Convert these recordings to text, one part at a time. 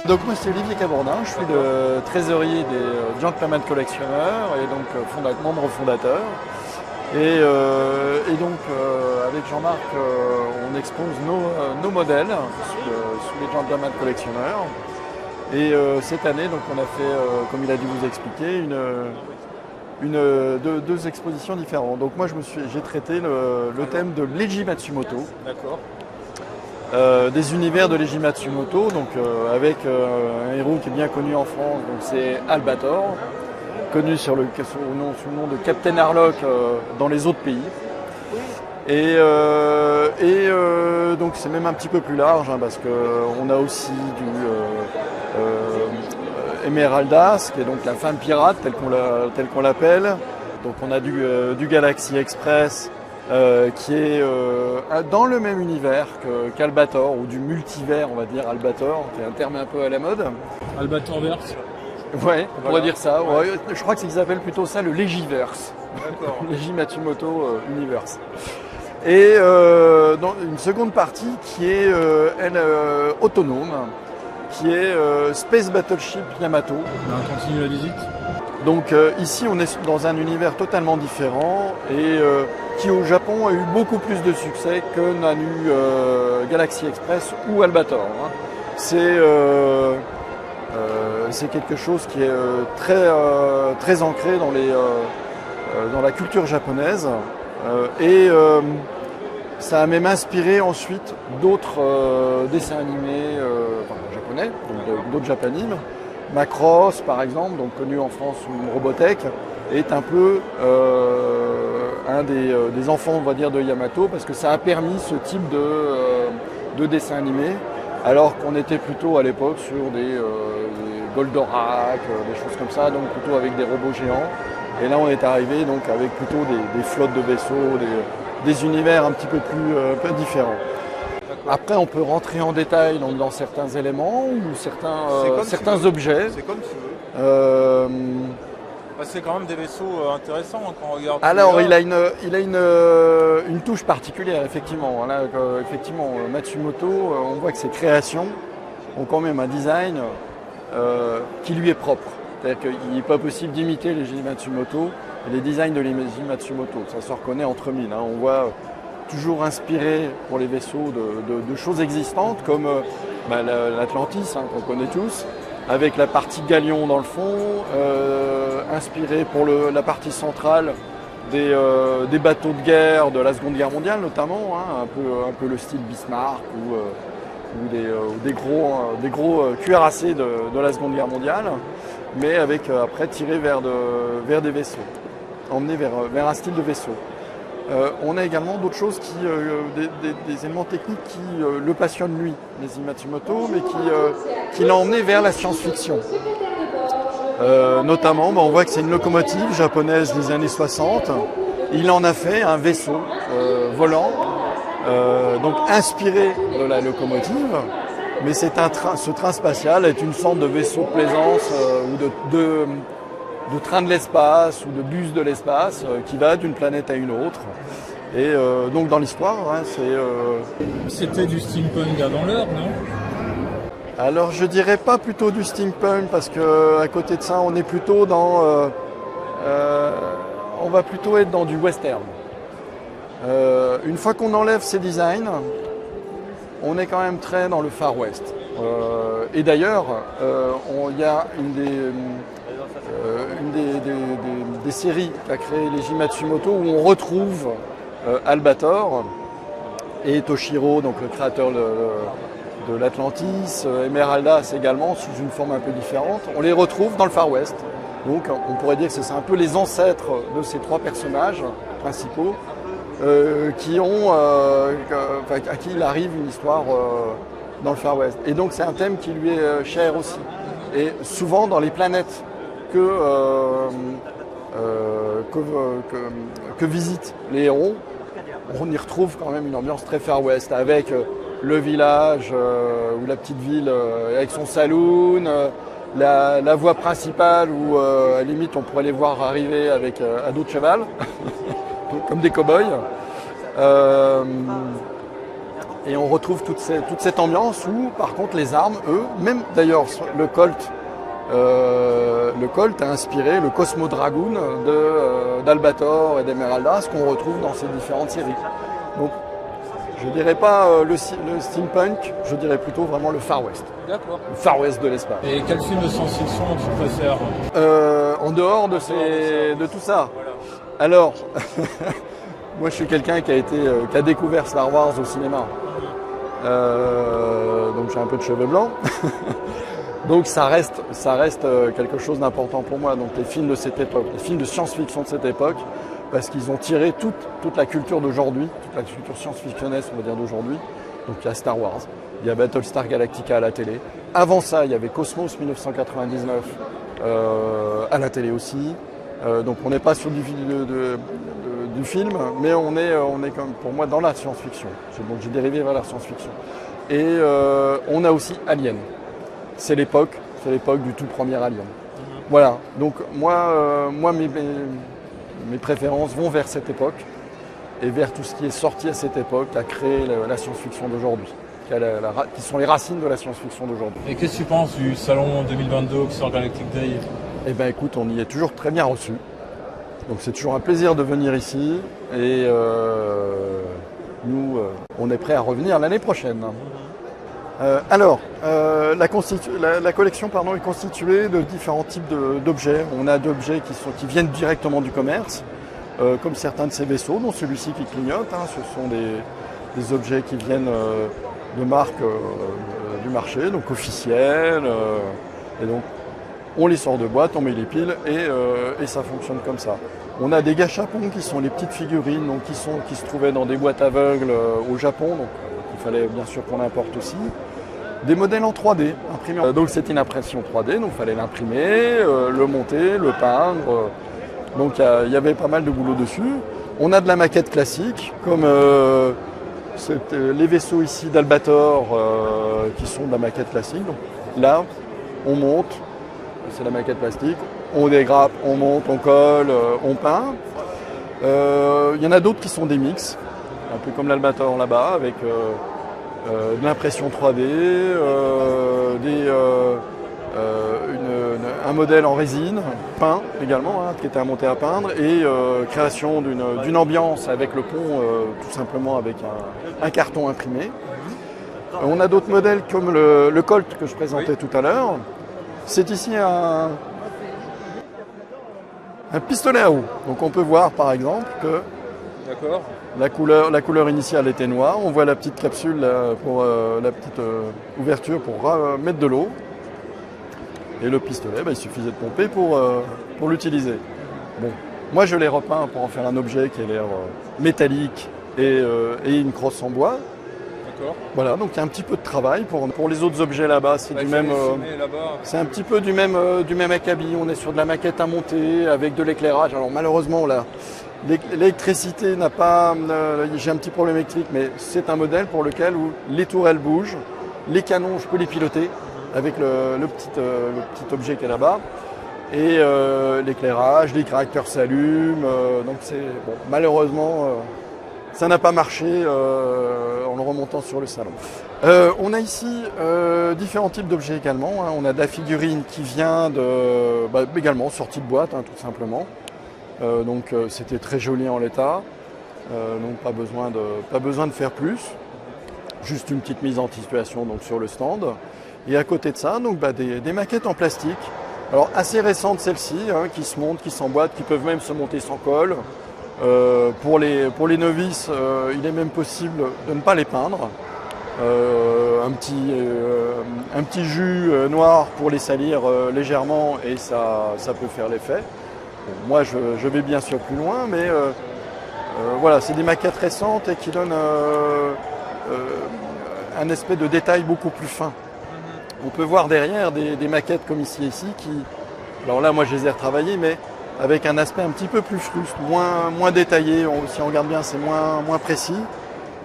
Donc moi c'est Olivier Cabordin, je suis le trésorier des Gentleman Collectionneurs et donc membre fondateur. Et donc avec Jean-Marc on expose nos modèles sous les Gentleman Collectionneurs. Et cette année donc on a fait, comme il a dû vous expliquer, deux expositions différentes. Donc moi j'ai traité le thème de Leiji Matsumoto. D'accord. Des univers de Leiji Matsumoto, donc avec un héros qui est bien connu en France, donc c'est Albator, connu sous le nom de Captain Harlock dans les autres pays. Et donc c'est même un petit peu plus large parce qu'on a aussi du Emeraldas, qui est donc la femme pirate telle qu'on l'appelle. Donc on a du Galaxy Express. Qui est dans le même univers qu'Albator, ou du multivers, on va dire, Albator, qui est un terme un peu à la mode. Albatorverse. Ouais, on pourrait dire ça. Ouais, je crois qu'ils appellent plutôt ça le Leijiverse. D'accord. Leiji Matsumoto Universe. Et dans une seconde partie qui est, elle, autonome, qui est Space Battleship Yamato. On continue la visite. Donc ici on est dans un univers totalement différent et qui au Japon a eu beaucoup plus de succès que n'a eu Galaxy Express ou Albator. Hein. C'est quelque chose qui est très ancré dans la culture japonaise et ça a même inspiré ensuite d'autres dessins animés japonais, donc d'autres japanimes. Macross par exemple, donc connu en France sous Robotech, est un peu un des enfants, on va dire, de Yamato, parce que ça a permis ce type de dessin animé, alors qu'on était plutôt à l'époque sur des Goldorak, des choses comme ça, donc plutôt avec des robots géants. Et là on est arrivé donc avec plutôt des flottes de vaisseaux, des univers un petit peu plus différents. Après, on peut rentrer en détail donc, dans certains éléments ou certains objets. C'est comme tu veux. C'est quand même des vaisseaux intéressants quand on regarde. Alors, il a une touche particulière, effectivement. Là, effectivement, Matsumoto, on voit que ses créations ont quand même un design qui lui est propre. C'est-à-dire qu'il n'est pas possible d'imiter les Leiji Matsumoto et les designs de Leiji Matsumoto. Ça se reconnaît entre mille. Hein. On voit toujours inspiré pour les vaisseaux de choses existantes comme l'Atlantis qu'on connaît tous, avec la partie galion dans le fond, inspiré pour la partie centrale des bateaux de guerre de la Seconde Guerre mondiale notamment, hein, un peu le style Bismarck ou des gros cuirassés de la Seconde Guerre mondiale, mais avec après tiré vers des vaisseaux, emmené vers un style de vaisseau. On a également d'autres choses, des éléments techniques qui le passionnent lui, Leiji Matsumoto, mais qui l'ont emmené vers la science-fiction. Notamment, on voit que c'est une locomotive japonaise des années 60. Il en a fait un vaisseau volant, donc inspiré de la locomotive, mais ce train spatial est une sorte de vaisseau de plaisance ou de train de l'espace ou de bus de l'espace qui va d'une planète à une autre. Et donc dans l'histoire, hein, C'était du steampunk avant l'heure, non? Alors je dirais pas plutôt du steampunk parce que à côté de ça, on est plutôt on va plutôt être dans du western. Une fois qu'on enlève ces designs, on est quand même très dans le Far West. Et d'ailleurs, il y a une des séries qu'a créé Leiji Matsumoto où on retrouve Albator et Toshiro, donc le créateur de l'Atlantis, Emeraldas également, sous une forme un peu différente. On les retrouve dans le Far West. Donc on pourrait dire que c'est un peu les ancêtres de ces trois personnages principaux à qui il arrive une histoire dans le Far West. Et donc c'est un thème qui lui est cher aussi. Et souvent dans les planètes que visitent les héros, on y retrouve quand même une ambiance très Far West avec le village ou la petite ville avec son saloon, la voie principale où à la limite on pourrait les voir arriver avec à dos de cheval, comme des cow-boys. Et on retrouve toute cette ambiance où, par contre, les armes, eux, même d'ailleurs le Colt a inspiré le Cosmo Dragoon d'Albator et d'Emeralda, ce qu'on retrouve dans ces différentes séries. Donc, je dirais pas le steampunk, je dirais plutôt vraiment le Far West. D'accord. Le Far West de l'espace. Et quel film de science-fiction tu préfères? En dehors de tout ça. Voilà. Alors, moi je suis quelqu'un qui a découvert Star Wars au cinéma. Donc j'ai un peu de cheveux blancs. Donc ça reste quelque chose d'important pour moi. Donc les films de cette époque, les films de science-fiction de cette époque, parce qu'ils ont tiré toute la culture d'aujourd'hui, toute la culture science-fictionnesque, on va dire d'aujourd'hui. Donc il y a Star Wars, il y a Battlestar Galactica à la télé. Avant ça, il y avait Cosmos 1999 à la télé aussi. Donc on n'est pas sur du film, mais on est comme pour moi dans la science-fiction. Donc j'ai dérivé vers la science-fiction. Et on a aussi Alien. C'est l'époque du tout premier Alien. Voilà. Donc moi mes préférences vont vers cette époque et vers tout ce qui est sorti à cette époque, à créer la science-fiction d'aujourd'hui, qui sont les racines de la science-fiction d'aujourd'hui. Et qu'est-ce que tu penses du salon 2022 Oxford Galactic Day? Eh bien écoute, on y est toujours très bien reçu. Donc c'est toujours un plaisir de venir ici et nous, on est prêt à revenir l'année prochaine. La collection est constituée de différents types d'objets. On a d'objets qui viennent directement du commerce, comme certains de ces vaisseaux, dont celui-ci qui clignote. Ce sont des objets qui viennent de marques du marché, donc officielles. Et donc on les sort de boîte, on met les piles et ça fonctionne comme ça. On a des gâchapons qui sont les petites figurines donc qui se trouvaient dans des boîtes aveugles au Japon, donc il fallait bien sûr qu'on importe aussi. Des modèles en 3D imprimés. Donc c'est une impression 3D, donc il fallait l'imprimer, le monter, le peindre. Donc il y avait pas mal de boulot dessus. On a de la maquette classique, comme les vaisseaux ici d'Albator qui sont de la maquette classique. Donc, là, on monte, c'est la maquette plastique, on dégrappe, on monte, on colle, on peint. Il y en a d'autres qui sont des mix, un peu comme l'Albator là-bas, avec de l'impression 3D, un modèle en résine, peint également, qui était à monter à peindre, et création d'une ambiance avec le pont, tout simplement avec un carton imprimé. On a d'autres modèles comme le Colt que je présentais tout à l'heure. C'est ici un pistolet à eau. Donc on peut voir par exemple que la couleur initiale était noire. On voit la petite capsule pour la petite ouverture pour mettre de l'eau. Et le pistolet, il suffisait de pomper pour l'utiliser. Bon, moi je l'ai repeint pour en faire un objet qui a l'air métallique et une crosse en bois. Voilà, donc il y a un petit peu de travail pour les autres objets là-bas. C'est c'est un petit peu du même acabit. On est sur de la maquette à monter avec de l'éclairage. Alors malheureusement là, l'électricité n'a pas. J'ai un petit problème électrique, mais c'est un modèle pour lequel où les tourelles bougent, les canons, je peux les piloter avec le petit objet qui est là-bas. Et l'éclairage, les réacteurs s'allument. Donc c'est bon, malheureusement. Ça n'a pas marché en le remontant sur le salon. On a ici différents types d'objets également. On a de la figurine qui vient également sortie de boîte, tout simplement. Donc c'était très joli en l'état. Donc pas besoin de faire plus. Juste une petite mise en situation donc, sur le stand. Et à côté de ça, donc, des maquettes en plastique. Alors assez récentes celles-ci, qui se montent, qui s'emboîtent, qui peuvent même se monter sans colle. Pour les novices, il est même possible de ne pas les peindre. Un petit jus noir pour les salir légèrement et ça peut faire l'effet. Bon, moi je vais bien sûr plus loin, mais voilà, c'est des maquettes récentes et qui donnent un aspect de détail beaucoup plus fin. On peut voir derrière des maquettes comme ici qui... Alors là, moi je les ai retravaillées, mais avec un aspect un petit peu plus fruste, moins détaillé. Si on regarde bien, c'est moins précis.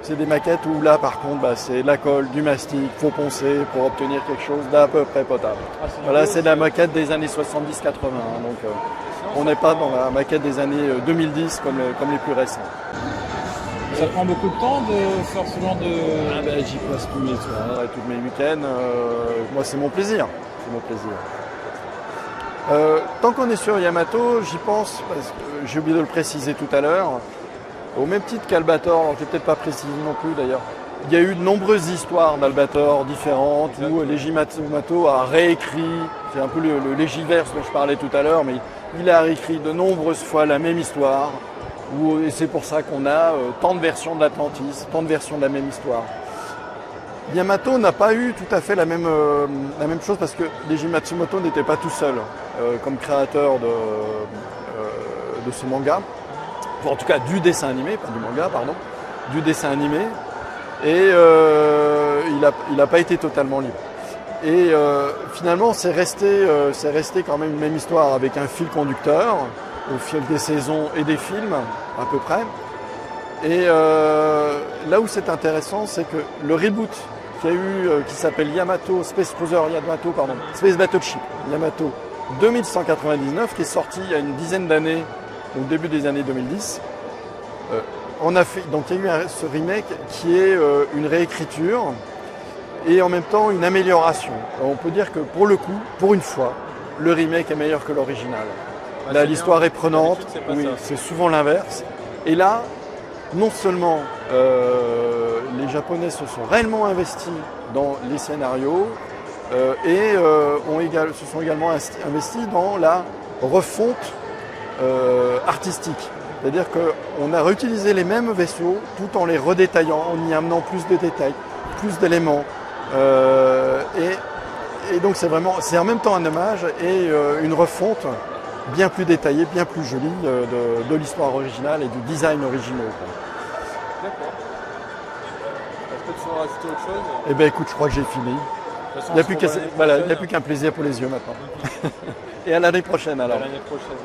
C'est des maquettes où là, par contre, c'est de la colle, du mastic, il faut poncer pour obtenir quelque chose d'à peu près potable. Voilà, c'est de la maquette des années 70-80. Donc, on n'est pas dans la maquette des années 2010 comme les plus récents. Ça prend beaucoup de temps de faire ce genre de... J'y passe tous mes soirs et tous mes week-ends. Moi, c'est mon plaisir. C'est mon plaisir. Tant qu'on est sur Yamato, j'y pense, parce que j'ai oublié de le préciser tout à l'heure, au même titre qu'Albator, alors je n'ai peut-être pas précisé non plus d'ailleurs, il y a eu de nombreuses histoires d'Albator différentes où Leiji Matsumoto a réécrit, c'est un peu le Legiverse dont je parlais tout à l'heure, mais il a réécrit de nombreuses fois la même histoire, et c'est pour ça qu'on a tant de versions de l'Atlantis, tant de versions de la même histoire. Yamato n'a pas eu tout à fait la même chose parce que Leiji Matsumoto n'était pas tout seul comme créateur de ce manga, enfin, en tout cas du dessin animé, pas du manga, pardon, du dessin animé, et il n'a pas été totalement libre. Et finalement, c'est resté quand même une même histoire avec un fil conducteur au fil des saisons et des films à peu près. Et là où c'est intéressant, c'est que le reboot qu'il y a eu, qui s'appelle Space Battleship Yamato 2199, qui est sorti il y a une dizaine d'années, au début des années 2010, donc il y a eu ce remake qui est une réécriture et en même temps une amélioration. On peut dire que pour le coup, pour une fois, le remake est meilleur que l'original. Là, l'histoire est prenante, oui, c'est souvent l'inverse. Et là, non seulement les Japonais se sont réellement investis dans les scénarios et se sont également investis dans la refonte artistique. C'est-à-dire qu'on a réutilisé les mêmes vaisseaux tout en les redétaillant, en y amenant plus de détails, plus d'éléments. Et donc c'est en même temps un hommage et une refonte bien plus détaillée, bien plus jolie de l'histoire originale et du design originaux. D'accord. Est-ce que tu veux rajouter autre chose? Eh bien écoute, je crois que j'ai fini. Il n'y a plus qu'un plaisir pour les yeux maintenant. Et à l'année prochaine alors. À l'année prochaine.